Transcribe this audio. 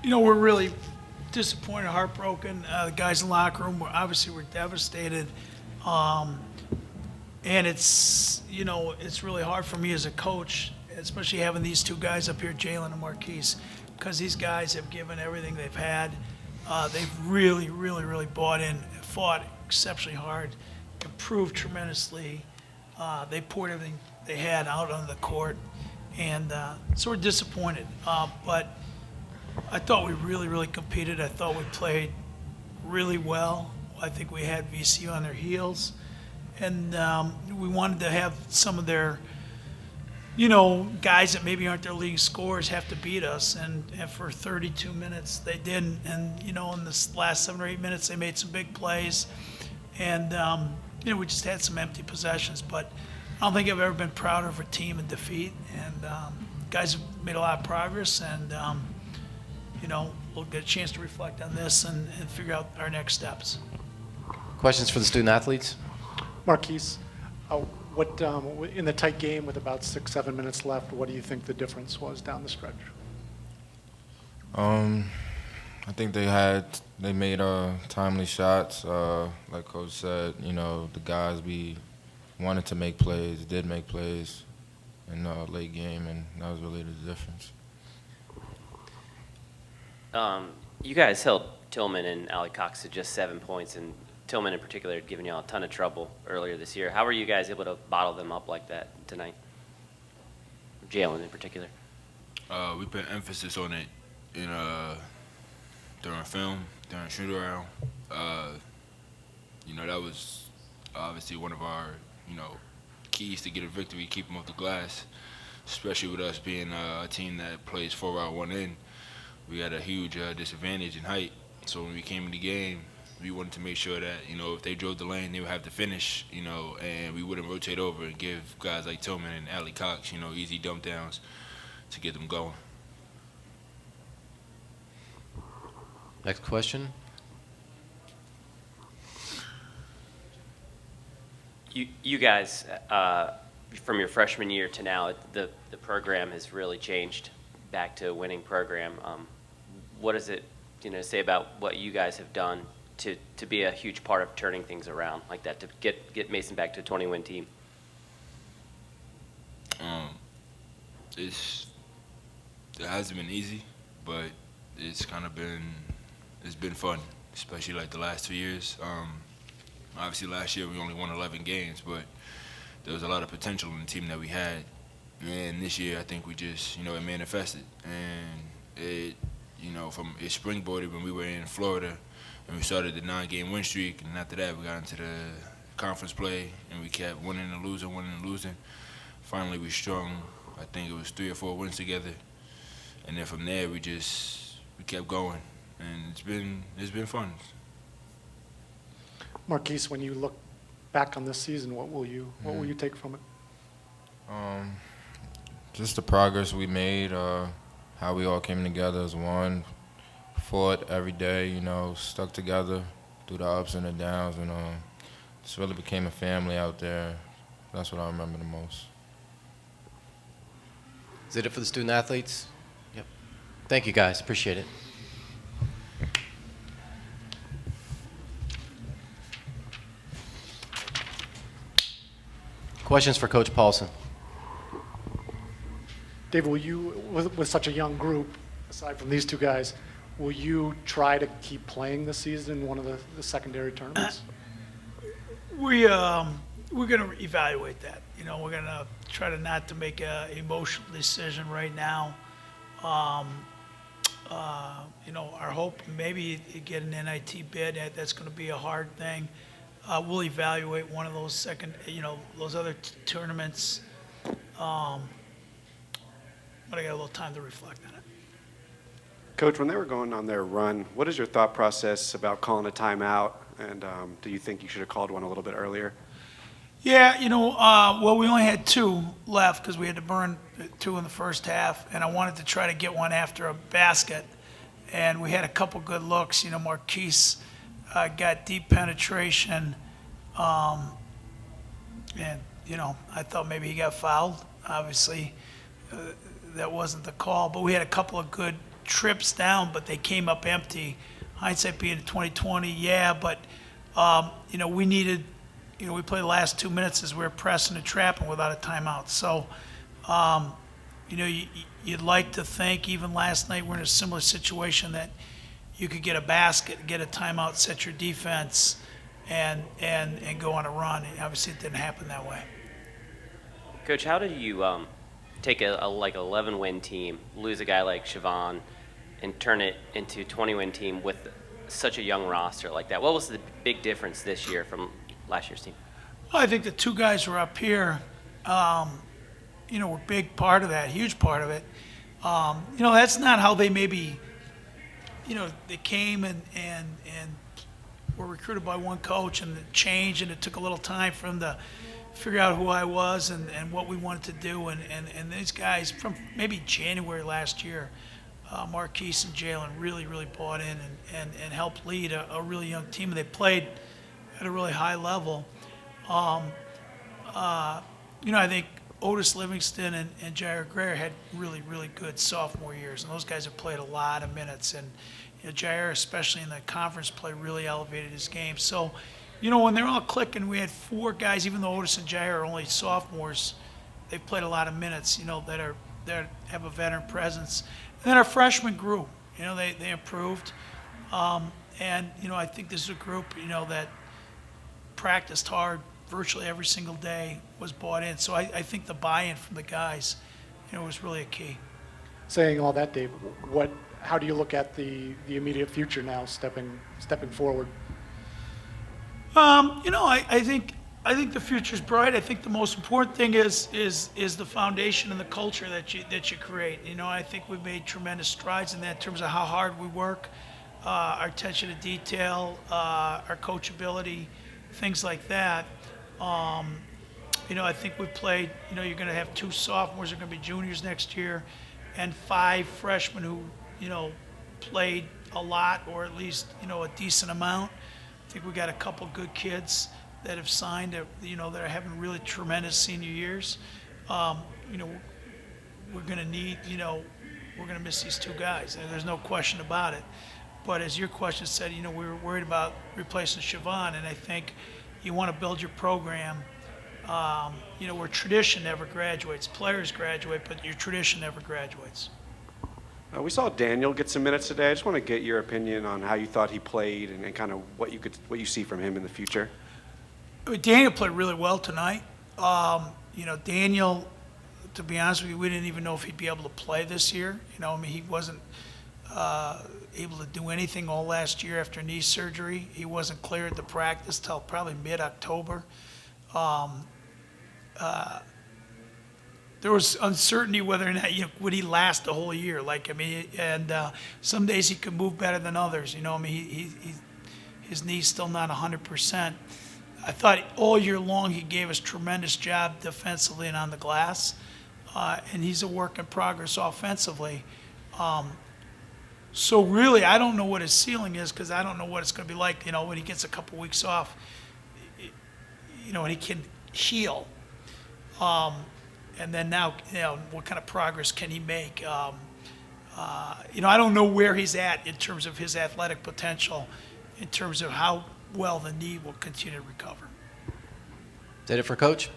We're really disappointed, heartbroken. The guys in the locker room were devastated. Um, and it's really hard for me as a coach, especially having these two guys up here, Jalen and Marquise, because these guys have given everything they've had. They've really, really, really bought in, fought exceptionally hard, improved tremendously. They poured everything they had out on the court, and so we're disappointed. But I thought we really, really competed. I thought we played really well. I think we had VCU on their heels, and we wanted to have some of their, guys that maybe aren't their league scorers have to beat us. And for 32 minutes, they didn't. And, in the last 7 or 8 minutes, they made some big plays. And, we just had some empty possessions. But I don't think I've ever been prouder of a team in defeat. And guys have made a lot of progress. And, we'll get a chance to reflect on this and figure out our next steps. Questions for the student athletes? Marquise, what in the tight game with about 6-7 minutes left, what do you think the difference was down the stretch? I think they made timely shots. Like Coach said, the guys we wanted to make plays, did make plays in the late game, and that was really the difference. You guys held Tillman and Ali Cox to just 7 points, and Tillman in particular had given you all a ton of trouble earlier this year. How were you guys able to bottle them up like that tonight? Jalen in particular. We put emphasis on it during film, during shoot around. That was obviously one of our, keys to get a victory, keep them off the glass, especially with us being a team that plays 4 out, 1 in. We had a huge disadvantage in height. So when we came in the game, we wanted to make sure that, if they drove the lane, they would have to finish, and we wouldn't rotate over and give guys like Tillman and Ali Cox, easy dump downs to get them going. Next question. You guys, from your freshman year to now, the program has really changed back to a winning program. What does it, say about what you guys have done to be a huge part of turning things around like that, to get Mason back to a 20-win team? It hasn't been easy, but it's been fun, especially like the last 2 years. Obviously last year we only won 11 games, but there was a lot of potential in the team that we had. And this year I think we just, it manifested. And it, it springboarded when we were in Florida and we started the 9-game win streak. And after that we got into the conference play and we kept winning and losing. Finally we strung, I think it was 3 or 4 wins together. And then from there we kept going. And it's been fun. Marquise, when you look back on this season, what will you take from it? Just the progress we made, how we all came together as one, fought every day, stuck together through the ups and the downs, and just really became a family out there. That's what I remember the most. Is that it for the student athletes? Yep. Thank you, guys. Appreciate it. Questions for Coach Paulson? Dave, will you, with such a young group, aside from these two guys, will you try to keep playing this season in one of the secondary tournaments? We're going to evaluate that. We're going to try to not to make an emotional decision right now. Our hope maybe you get an NIT bid. That's going to be a hard thing. We'll evaluate one of those those other tournaments. But I got a little time to reflect on it. Coach, when they were going on their run, what is your thought process about calling a timeout? And do you think you should have called one a little bit earlier? Yeah, well, we only had 2 left because we had to burn 2 in the first half, and I wanted to try to get one after a basket. And we had a couple good looks. Marquise got deep penetration, and I thought maybe he got fouled. Obviously, that wasn't the call, but we had a couple of good trips down, but they came up empty. Hindsight being 2020, yeah, but, we needed, we played the last 2 minutes as we were pressing and trapping without a timeout. So, you'd like to think, even last night, we're in a similar situation that you could get a basket, get a timeout, set your defense, and go on a run. And obviously, it didn't happen that way. Coach, how did you take a like 11-win team, lose a guy like Siobhan, and turn it into a 20-win team with such a young roster like that? What was the big difference this year from last year's team? Well, I think the two guys who are up here, were a big part of that, huge part of it. That's not how they maybe, they came and were recruited by one coach and it changed, and it took a little time for them to figure out who I was and what we wanted to do. And these guys from maybe January last year, Marquise and Jalen really, really bought in and helped lead a really young team. And they played at a really high level. I think Otis Livingston and Jair Greer had really, really good sophomore years. And those guys have played a lot of minutes. And Jair, especially in the conference play, really elevated his game. So, when they're all clicking, we had 4 guys, even though Otis and Jair are only sophomores, they've played a lot of minutes, that have a veteran presence. And then our freshmen grew. They improved. I think this is a group, that practiced hard virtually every single day, was bought in. So I think the buy-in from the guys, was really a key. Saying all that, Dave, how do you look at the immediate future now, stepping forward? I think the future's bright. I think the most important thing is the foundation and the culture that you create. I think we've made tremendous strides in that in terms of how hard we work, our attention to detail, our coachability, things like that. I think we've played. You're going to have 2 sophomores who are going to be juniors next year, and 5 freshmen who played a lot, or at least a decent amount. I think we got a couple good kids that have signed that are having really tremendous senior years. We're going to need, we're going to miss these 2 guys. And there's no question about it. But as your question said, we were worried about replacing Siobhan, and I think you want to build your program, where tradition never graduates. Players graduate, but your tradition never graduates. We saw Daniel get some minutes today. I just want to get your opinion on how you thought he played and kind of what you see from him in the future. Daniel played really well tonight. Daniel, to be honest with you, we didn't even know if he'd be able to play this year. He wasn't able to do anything all last year after knee surgery. He wasn't cleared to practice till probably mid-October. There was uncertainty whether or not would he last the whole year. Some days he could move better than others. His knee's still not 100%. I thought all year long he gave us tremendous job defensively and on the glass, and he's a work in progress offensively. So really, I don't know what his ceiling is, because I don't know what it's going to be like. When he gets a couple weeks off, and he can heal. And then now, what kind of progress can he make? I don't know where he's at in terms of his athletic potential, in terms of how well the knee will continue to recover. Is that it for Coach?